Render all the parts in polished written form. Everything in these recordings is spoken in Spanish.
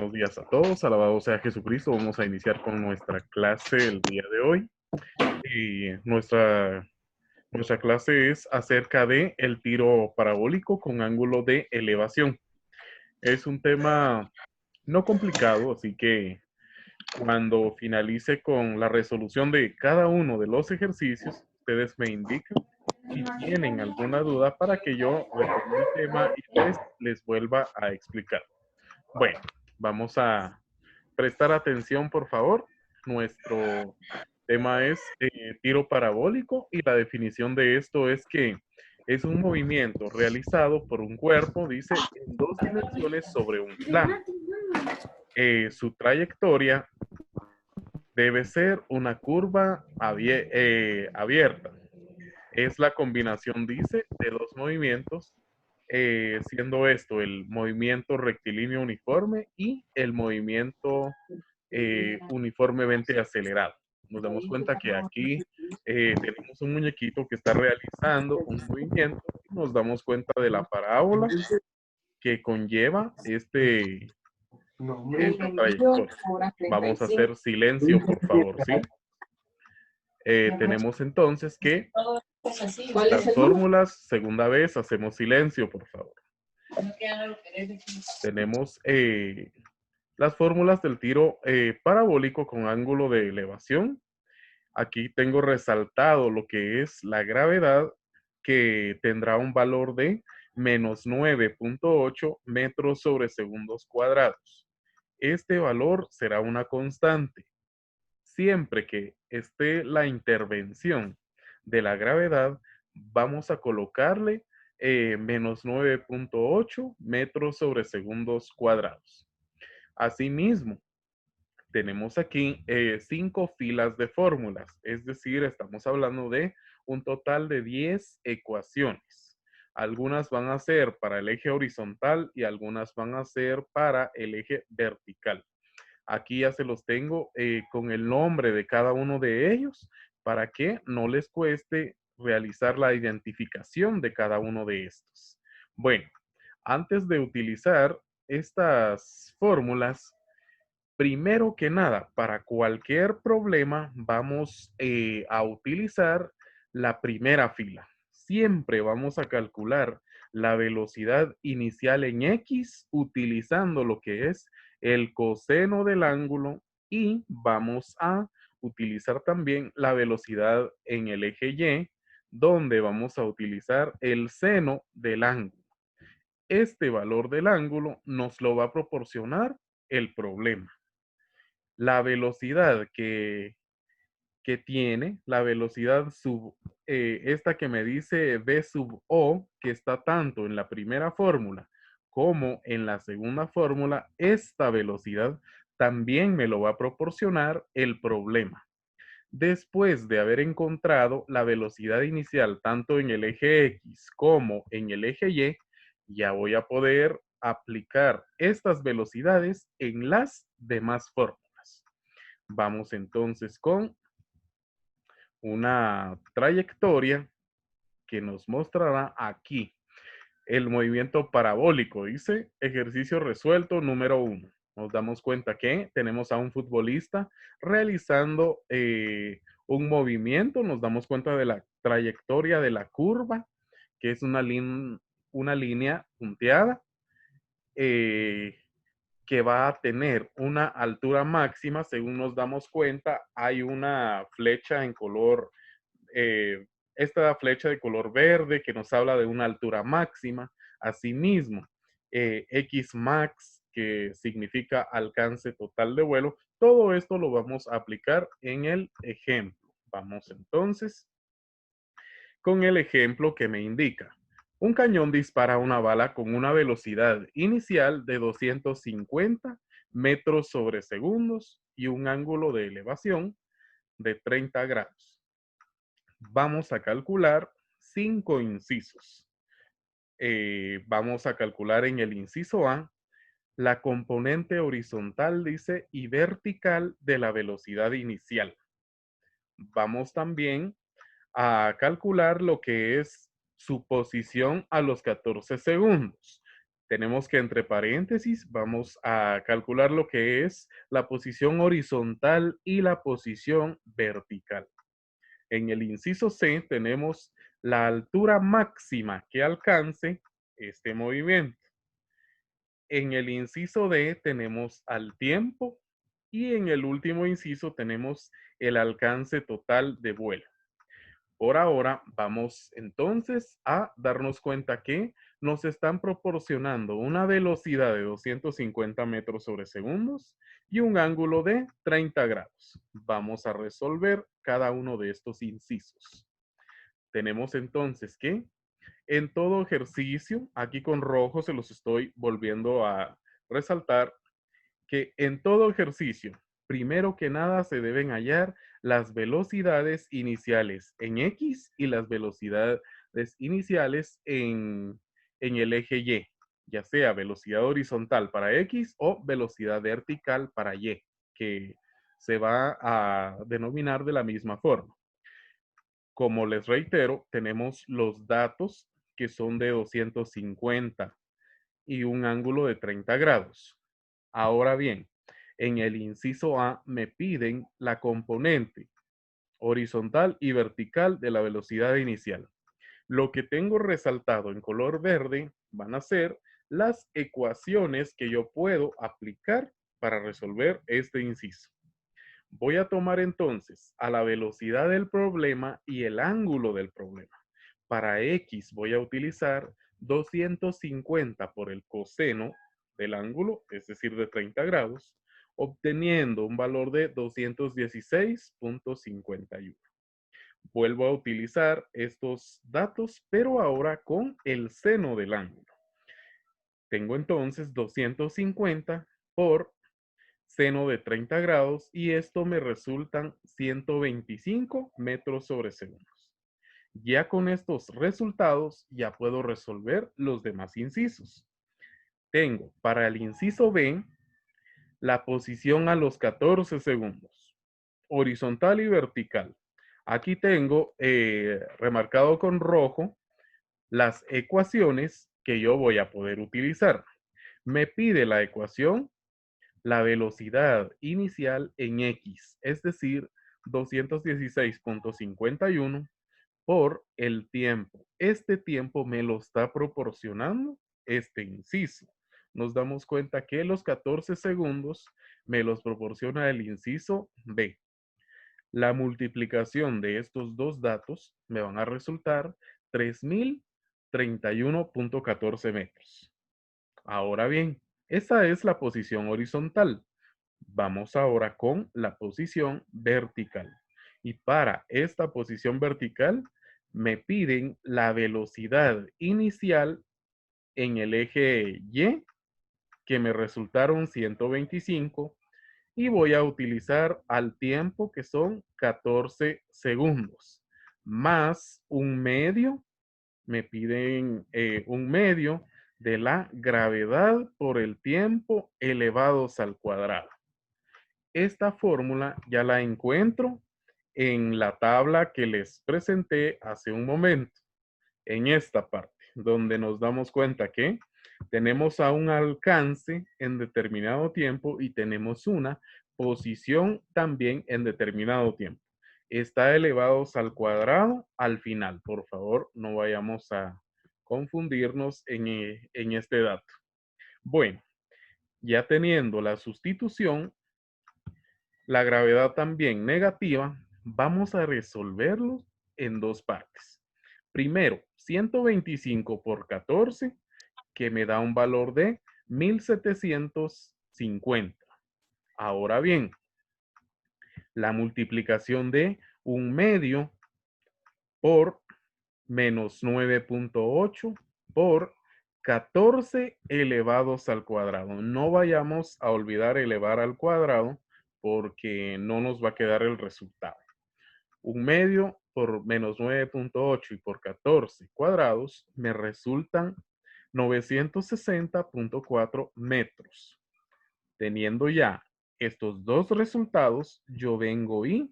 Buenos días a todos, alabado sea Jesucristo. Vamos a iniciar con nuestra clase el día de hoy. Y nuestra clase es acerca de el tiro parabólico con ángulo de elevación. Es un tema no complicado, así que cuando finalice con la resolución de cada uno de los ejercicios, ustedes me indican si tienen alguna duda para que yo retome el tema y les vuelva a explicar. Bueno, vamos a prestar atención, por favor. Nuestro tema es tiro parabólico y la definición de esto es que es un movimiento realizado por un cuerpo, dice, en dos dimensiones sobre un plano. Su trayectoria debe ser una curva abierta. Es la combinación, dice, de dos movimientos, siendo esto el movimiento rectilíneo uniforme y el movimiento uniformemente acelerado. Nos damos cuenta que aquí tenemos un muñequito que está realizando un movimiento y nos damos cuenta de la parábola que conlleva esta trayectoria. Vamos a hacer silencio, por favor, ¿sí? Tenemos entonces que las fórmulas, segunda vez, hacemos silencio, por favor. Tenemos las fórmulas del tiro parabólico con ángulo de elevación. Aquí tengo resaltado lo que es la gravedad, que tendrá un valor de menos 9.8 metros sobre segundos cuadrados. Este valor será una constante. Siempre que esté la intervención de la gravedad, vamos a colocarle menos 9.8 metros sobre segundos cuadrados. Asimismo, tenemos aquí 5 filas de fórmulas, es decir, estamos hablando de un total de 10 ecuaciones. Algunas van a ser para el eje horizontal y algunas van a ser para el eje vertical. Aquí ya se los tengo con el nombre de cada uno de ellos para que no les cueste realizar la identificación de cada uno de estos. Bueno, antes de utilizar estas fórmulas, primero que nada, para cualquier problema vamos a utilizar la primera fila. Siempre vamos a calcular la velocidad inicial en X utilizando lo que es el coseno del ángulo y vamos a utilizar también la velocidad en el eje Y, donde vamos a utilizar el seno del ángulo. Este valor del ángulo nos lo va a proporcionar el problema. La velocidad que tiene, la velocidad esta que me dice V sub O, que está tanto en la primera fórmula como en la segunda fórmula, esta velocidad también me lo va a proporcionar el problema. Después de haber encontrado la velocidad inicial tanto en el eje X como en el eje Y, ya voy a poder aplicar estas velocidades en las demás fórmulas. Vamos entonces con una trayectoria que nos mostrará aquí el movimiento parabólico. Dice ejercicio resuelto número 1. Nos damos cuenta que tenemos a un futbolista realizando un movimiento. Nos damos cuenta de la trayectoria de la curva, que es una línea punteada. Que va a tener una altura máxima, según nos damos cuenta, hay una flecha en color, esta flecha de color verde que nos habla de una altura máxima. Asimismo, X max, que significa alcance total de vuelo. Todo esto lo vamos a aplicar en el ejemplo. Vamos entonces con el ejemplo que me indica. Un cañón dispara una bala con una velocidad inicial de 250 metros sobre segundos y un ángulo de elevación de 30 grados. Vamos a calcular 5 incisos. Vamos a calcular en el inciso A la componente horizontal, dice, y vertical de la velocidad inicial. Vamos también a calcular lo que es su posición a los 14 segundos. tenemos que entre paréntesis vamos a calcular lo que es la posición horizontal y la posición vertical. En el inciso C tenemos la altura máxima que alcance este movimiento. En el inciso D tenemos al tiempo y en el último inciso tenemos el alcance total de vuelo. Por ahora vamos entonces a darnos cuenta que nos están proporcionando una velocidad de 250 metros sobre segundos y un ángulo de 30 grados. Vamos a resolver cada uno de estos incisos. Tenemos entonces que en todo ejercicio, aquí con rojo se los estoy volviendo a resaltar, que en todo ejercicio, primero que nada se deben hallar las velocidades iniciales en X y las velocidades iniciales en el eje Y, ya sea velocidad horizontal para X o velocidad vertical para Y, que se va a denominar de la misma forma. Como les reitero, tenemos los datos que son de 250 y un ángulo de 30 grados. Ahora bien, en el inciso A me piden la componente horizontal y vertical de la velocidad inicial. Lo que tengo resaltado en color verde van a ser las ecuaciones que yo puedo aplicar para resolver este inciso. Voy a tomar entonces a la velocidad del problema y el ángulo del problema. Para X voy a utilizar 250 por el coseno del ángulo, es decir, de 30 grados, obteniendo un valor de 216.51. Vuelvo a utilizar estos datos, pero ahora con el seno del ángulo. Tengo entonces 250 por seno de 30 grados y esto me resultan 125 metros sobre segundos. Ya con estos resultados ya puedo resolver los demás incisos. Tengo para el inciso B la posición a los 14 segundos, horizontal y vertical. Aquí tengo remarcado con rojo las ecuaciones que yo voy a poder utilizar. Me pide la ecuación la velocidad inicial en X, es decir, 216.51 por el tiempo. Este tiempo me lo está proporcionando este inciso. Nos damos cuenta que los 14 segundos me los proporciona el inciso B. La multiplicación de estos dos datos me van a resultar 3031.14 metros. Ahora bien, esa es la posición horizontal. Vamos ahora con la posición vertical. Y para esta posición vertical me piden la velocidad inicial en el eje Y, que me resultaron 125, y voy a utilizar al tiempo que son 14 segundos, más un medio, me piden un medio de la gravedad por el tiempo elevados al cuadrado. Esta fórmula ya la encuentro en la tabla que les presenté hace un momento, en esta parte, donde nos damos cuenta que tenemos a un alcance en determinado tiempo y tenemos una posición también en determinado tiempo. Está elevados al cuadrado al final. Por favor, no vayamos a confundirnos en este dato. Bueno, ya teniendo la sustitución, la gravedad también negativa, vamos a resolverlo en dos partes. Primero, 125 por 14, que me da un valor de 1750. Ahora bien, la multiplicación de un medio por menos 9.8 por 14 elevados al cuadrado. No vayamos a olvidar elevar al cuadrado porque no nos va a quedar el resultado. Un medio por menos 9.8 y por 14 cuadrados me resultan 960.4 metros. Teniendo ya estos dos resultados, yo vengo y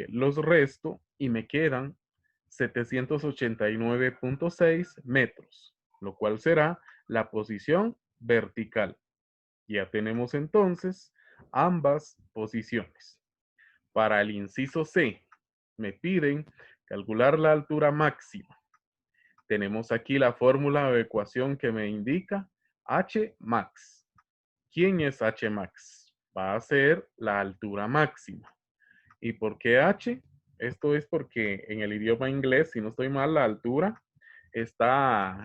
los resto y me quedan 789.6 metros, lo cual será la posición vertical. Ya tenemos entonces ambas posiciones. Para el inciso C, me piden calcular la altura máxima. Tenemos aquí la fórmula o ecuación que me indica H max. ¿Quién es H max? Va a ser la altura máxima. ¿Y por qué H? Esto es porque en el idioma inglés, si no estoy mal, la altura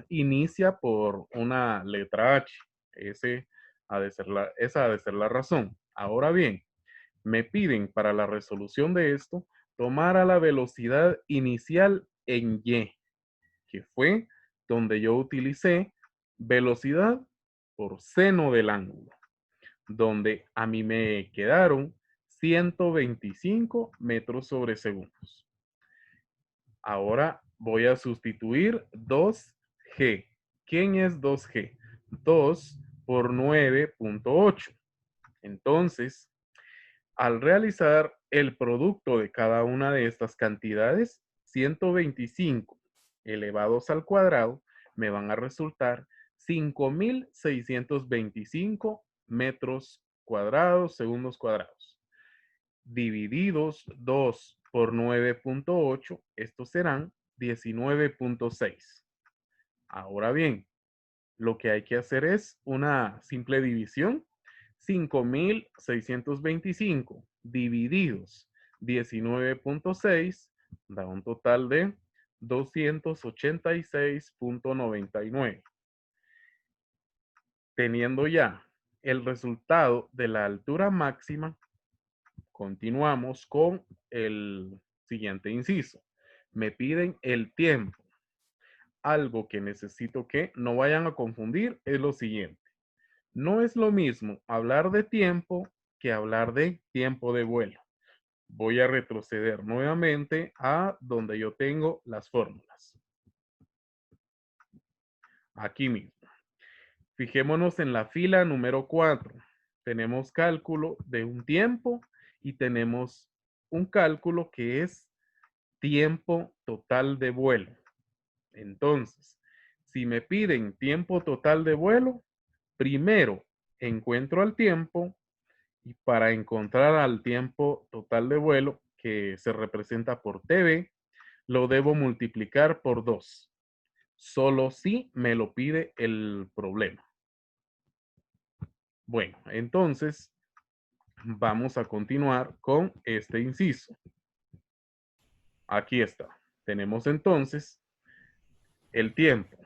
inicia por una letra H. Esa ha de ser la razón. Ahora bien, me piden para la resolución de esto tomar a la velocidad inicial en Y, que fue donde yo utilicé velocidad por seno del ángulo, donde a mí me quedaron 125 metros sobre segundos. Ahora voy a sustituir 2G. ¿Quién es 2G? 2 por 9.8. Entonces, al realizar el producto de cada una de estas cantidades, 125 elevados al cuadrado, me van a resultar 5.625 metros cuadrados, segundos cuadrados. Divididos 2 por 9.8, estos serán 19.6. Ahora bien, lo que hay que hacer es una simple división. 5.625 divididos 19.6 da un total de 286.99. Teniendo ya el resultado de la altura máxima, continuamos con el siguiente inciso. Me piden el tiempo. Algo que necesito que no vayan a confundir es lo siguiente. No es lo mismo hablar de tiempo que hablar de tiempo de vuelo. Voy a retroceder nuevamente a donde yo tengo las fórmulas. Aquí mismo. Fijémonos en la fila número 4. Tenemos cálculo de un tiempo y tenemos un cálculo que es tiempo total de vuelo. Entonces, si me piden tiempo total de vuelo, primero encuentro al tiempo y para encontrar al tiempo total de vuelo, que se representa por TV, lo debo multiplicar por 2. Solo si me lo pide el problema. Bueno, entonces vamos a continuar con este inciso. Aquí está. Tenemos entonces el tiempo,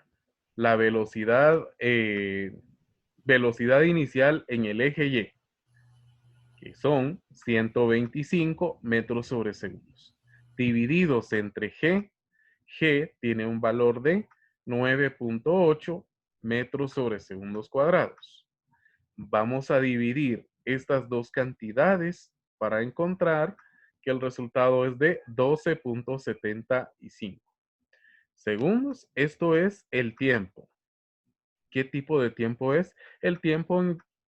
la velocidad inicial en el eje Y, que son 125 metros sobre segundos, divididos entre G. G tiene un valor de 9.8 metros sobre segundos cuadrados. Vamos a dividir estas dos cantidades para encontrar que el resultado es de 12.75 segundos. Esto es el tiempo. ¿Qué tipo de tiempo es? El tiempo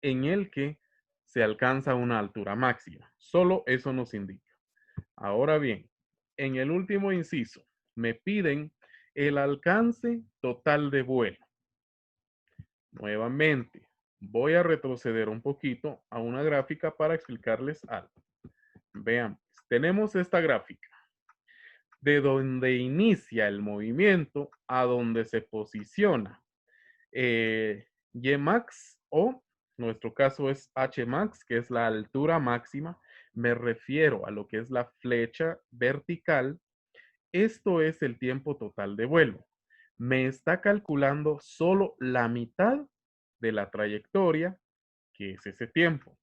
en el que se alcanza una altura máxima. Solo eso nos indica. Ahora bien, en el último inciso, me piden el alcance total de vuelo. Nuevamente, voy a retroceder un poquito a una gráfica para explicarles algo. Vean, tenemos esta gráfica. De donde inicia el movimiento a donde se posiciona Y max o nuestro caso es H max, que es la altura máxima. Me refiero a lo que es la flecha vertical. Esto es el tiempo total de vuelo. Me está calculando solo la mitad de la trayectoria, que es ese tiempo.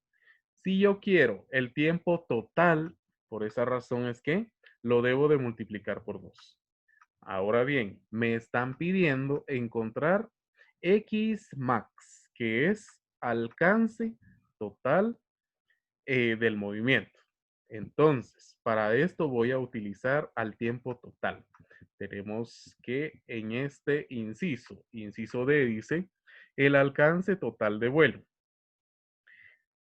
Si yo quiero el tiempo total, por esa razón es que lo debo de multiplicar por 2. Ahora bien, me están pidiendo encontrar X max, que es alcance total del movimiento. Entonces, para esto voy a utilizar al tiempo total. Tenemos que en este inciso D dice, el alcance total de vuelo.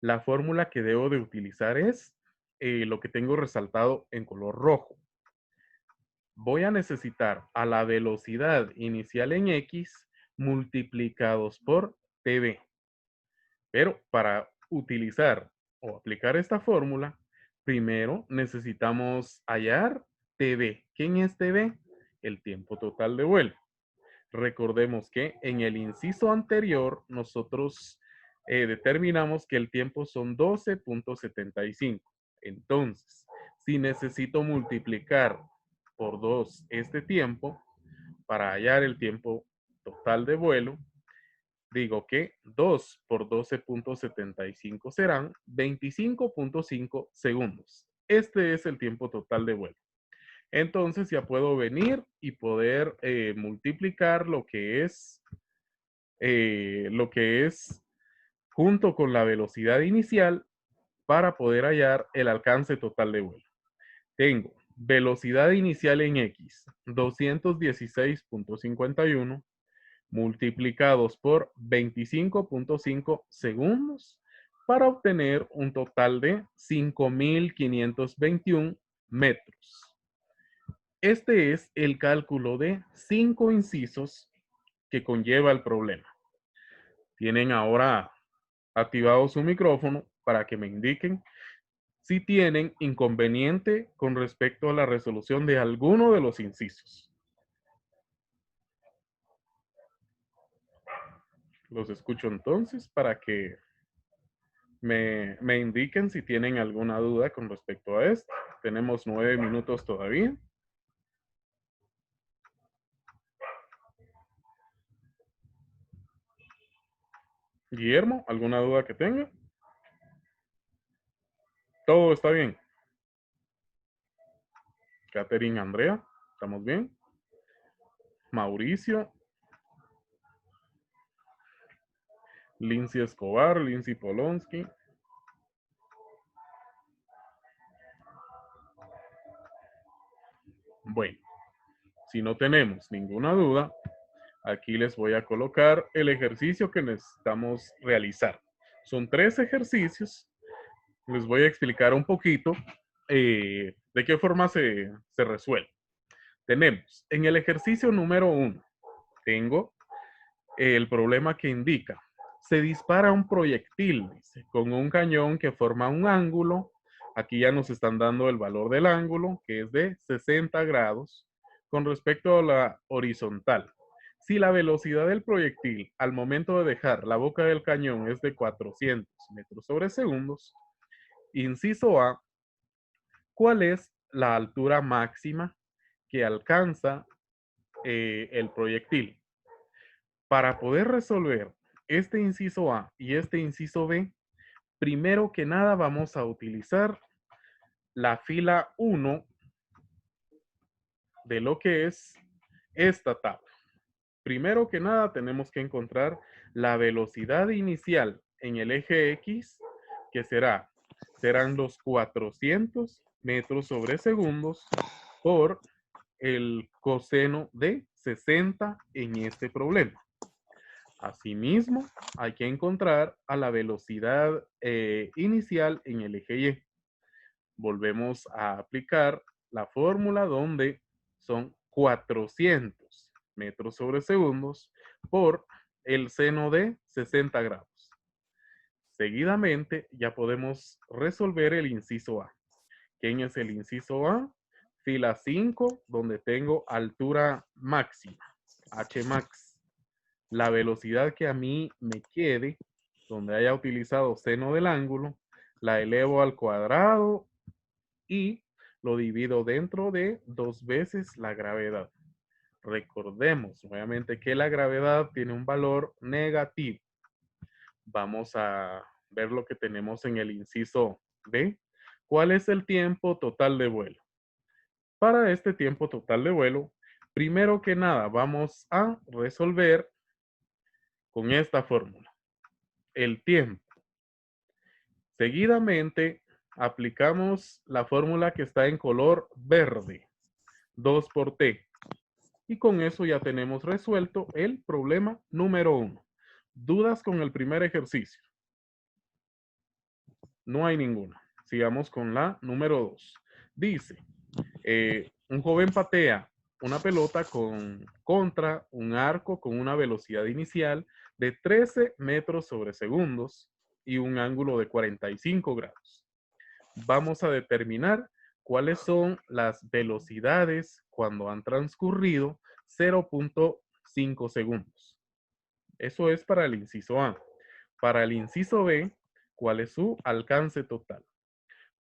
La fórmula que debo de utilizar es lo que tengo resaltado en color rojo. Voy a necesitar a la velocidad inicial en X multiplicados por TB. Pero para utilizar o aplicar esta fórmula, primero necesitamos hallar TB. ¿Quién es TB? El tiempo total de vuelo. Recordemos que en el inciso anterior nosotros determinamos que el tiempo son 12.75. Entonces, si necesito multiplicar por 2 este tiempo para hallar el tiempo total de vuelo, digo que 2 por 12.75 serán 25.5 segundos. Este es el tiempo total de vuelo. Entonces ya puedo venir y poder multiplicar lo que es junto con la velocidad inicial para poder hallar el alcance total de vuelo. Tengo velocidad inicial en X, 216.51 multiplicados por 25.5 segundos para obtener un total de 5.521 metros. Este es el cálculo de 5 incisos que conlleva el problema. Tienen ahora activado su micrófono para que me indiquen si tienen inconveniente con respecto a la resolución de alguno de los incisos. Los escucho entonces para que me indiquen si tienen alguna duda con respecto a esto. Tenemos 9 minutos todavía. Guillermo, ¿alguna duda que tenga? Todo está bien. Catherine, Andrea, ¿estamos bien? Mauricio, Lindsay Escobar, Lindsay Polonsky. Bueno, si no tenemos ninguna duda, aquí les voy a colocar el ejercicio que necesitamos realizar. Son 3 ejercicios. Les voy a explicar un poquito de qué forma se resuelve. Tenemos en el ejercicio número 1, tengo el problema que indica, se dispara un proyectil dice, con un cañón que forma un ángulo. Aquí ya nos están dando el valor del ángulo, que es de 60 grados con respecto a la horizontal. Si la velocidad del proyectil al momento de dejar la boca del cañón es de 400 metros sobre segundos, inciso A, ¿cuál es la altura máxima que alcanza el proyectil? Para poder resolver este inciso A y este inciso B, primero que nada vamos a utilizar la fila 1 de lo que es esta tabla. Primero que nada tenemos que encontrar la velocidad inicial en el eje X, que serán los 400 metros sobre segundos por el coseno de 60 en este problema. Asimismo, hay que encontrar a la velocidad inicial en el eje Y. Volvemos a aplicar la fórmula donde son 400 metros sobre segundos por el seno de 60 grados. Seguidamente, ya podemos resolver el inciso A. ¿Quién es el inciso A? Fila 5, donde tengo altura máxima, H max. La velocidad que a mí me quede, donde haya utilizado seno del ángulo, la elevo al cuadrado y lo divido dentro de 2 veces la gravedad. Recordemos nuevamente que la gravedad tiene un valor negativo. Vamos a ver lo que tenemos en el inciso B. ¿Cuál es el tiempo total de vuelo? Para este tiempo total de vuelo, primero que nada vamos a resolver con esta fórmula. El tiempo. Seguidamente, aplicamos la fórmula que está en color verde, 2 por T. Y con eso ya tenemos resuelto el problema número 1. ¿Dudas con el primer ejercicio? No hay ninguna. Sigamos con la número 2. Dice, un joven patea una pelota contra un arco con una velocidad inicial de 13 metros sobre segundos y un ángulo de 45 grados. Vamos a determinar cuáles son las velocidades cuando han transcurrido 0.5 segundos. Eso es para el inciso A. Para el inciso B, ¿cuál es su alcance total?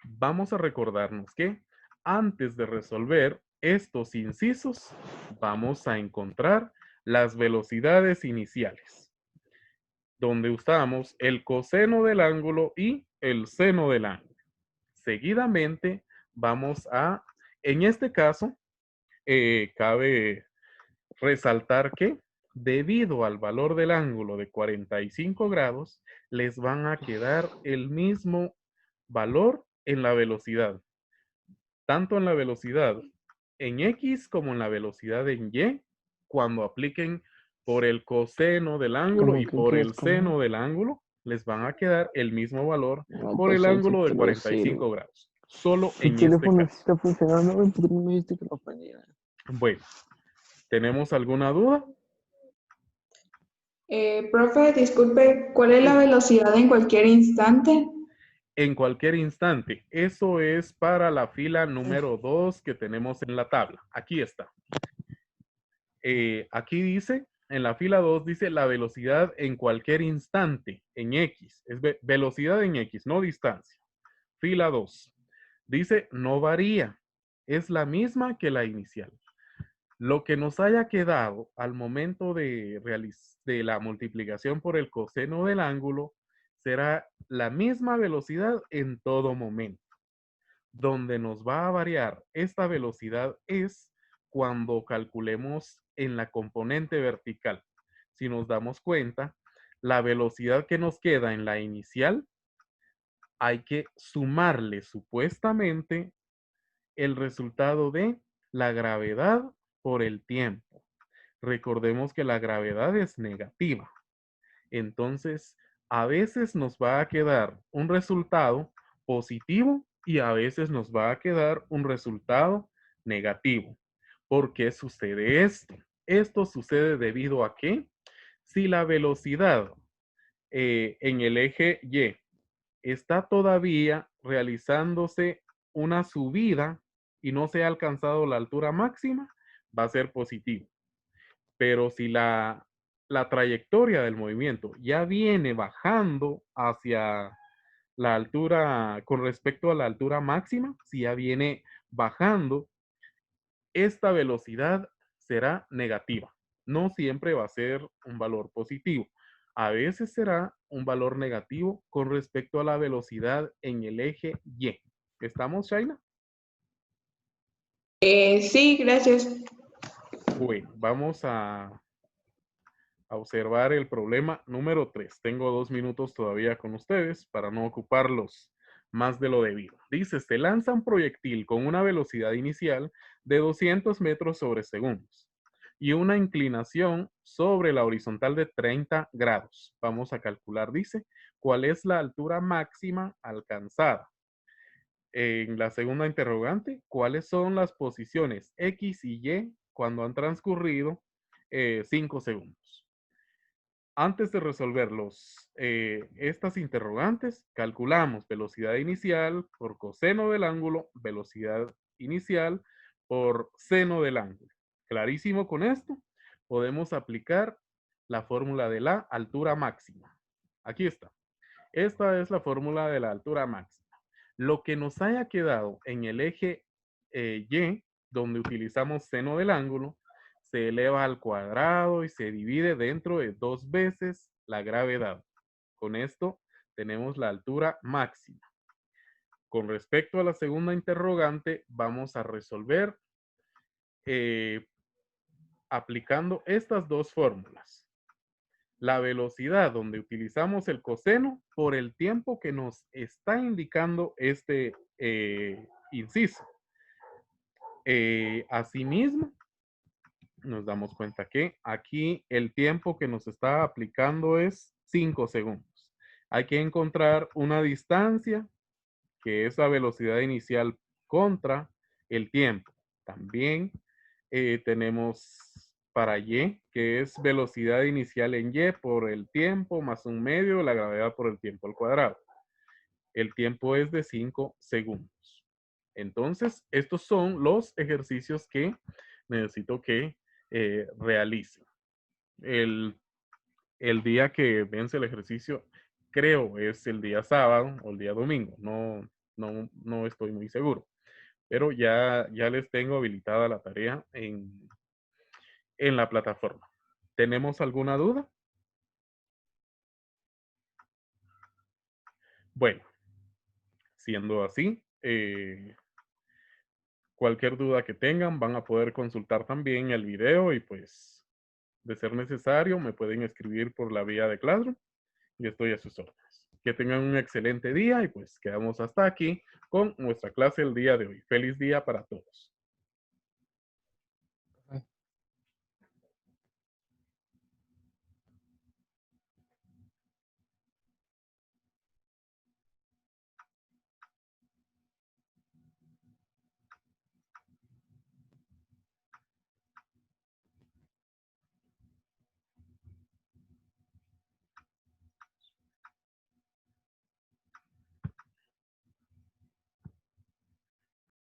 Vamos a recordarnos que antes de resolver estos incisos, vamos a encontrar las velocidades iniciales, donde usamos el coseno del ángulo y el seno del ángulo. Seguidamente, en este caso, cabe resaltar que debido al valor del ángulo de 45 grados, les van a quedar el mismo valor en la velocidad, tanto en la velocidad en X como en la velocidad en Y, cuando apliquen por el coseno del ángulo Como y que por quieres el como, seno del ángulo, les van a quedar el mismo valor no, por el pues eso ángulo de quiere decir, 45 grados, solo mi en este teléfono sí caso. está funcionando, güey, ¿por qué no me dijiste que lo aprendiera? Bueno, ¿tenemos alguna duda? Profe, disculpe, ¿cuál es la Sí, velocidad en cualquier instante? en cualquier instante. Eso es para la fila número 2 que tenemos en la tabla. Aquí está. Aquí dice, en la fila 2 dice la velocidad en cualquier instante, en X. Es velocidad en X, no distancia. Fila 2. Dice no varía. Es la misma que la inicial. Lo que nos haya quedado al momento de la multiplicación por el coseno del ángulo será la misma velocidad en todo momento. Donde nos va a variar esta velocidad es cuando calculemos en la componente vertical. Si nos damos cuenta, la velocidad que nos queda en la inicial, hay que sumarle supuestamente el resultado de la gravedad por el tiempo. Recordemos que la gravedad es negativa. Entonces, a veces nos va a quedar un resultado positivo y a veces nos va a quedar un resultado negativo. ¿Por qué sucede esto? Esto sucede debido a que si la velocidad en el eje Y está todavía realizándose una subida y no se ha alcanzado la altura máxima, va a ser positivo. Pero si la trayectoria del movimiento ya viene bajando hacia la altura, con respecto a la altura máxima, si ya viene bajando, esta velocidad será negativa. No siempre va a ser un valor positivo. A veces será un valor negativo con respecto a la velocidad en el eje Y. ¿Estamos, Shaina? Sí, gracias. Bueno, vamos a observar el problema número 3. Tengo 2 minutos todavía con ustedes para no ocuparlos más de lo debido. Dice, se lanza un proyectil con una velocidad inicial de 200 metros sobre segundos y una inclinación sobre la horizontal de 30 grados. Vamos a calcular, dice, cuál es la altura máxima alcanzada. En la segunda interrogante, ¿cuáles son las posiciones X y Y cuando han transcurrido 5 segundos? Antes de resolver estas interrogantes, calculamos velocidad inicial por coseno del ángulo, velocidad inicial por seno del ángulo. Clarísimo con esto, podemos aplicar la fórmula de la altura máxima. Aquí está. Esta es la fórmula de la altura máxima. Lo que nos haya quedado en el eje Y, donde utilizamos seno del ángulo, se eleva al cuadrado y se divide dentro de 2 veces la gravedad. Con esto tenemos la altura máxima. Con respecto a la segunda interrogante, vamos a resolver aplicando estas dos fórmulas. La velocidad donde utilizamos el coseno por el tiempo que nos está indicando este inciso. Asimismo, nos damos cuenta que aquí el tiempo que nos está aplicando es 5 segundos. Hay que encontrar una distancia que es la velocidad inicial contra el tiempo. También tenemos para Y, que es velocidad inicial en Y por el tiempo más un medio, la gravedad por el tiempo al cuadrado. El tiempo es de 5 segundos. Entonces, estos son los ejercicios que necesito que realicen. El día que vence el ejercicio, creo, es el día sábado o el día domingo. No estoy muy seguro. Pero ya les tengo habilitada la tarea en la plataforma. ¿Tenemos alguna duda? Bueno, siendo así, cualquier duda que tengan van a poder consultar también el video y pues, de ser necesario, me pueden escribir por la vía de Classroom y estoy a sus órdenes. Que tengan un excelente día y pues quedamos hasta aquí con nuestra clase el día de hoy. Feliz día para todos.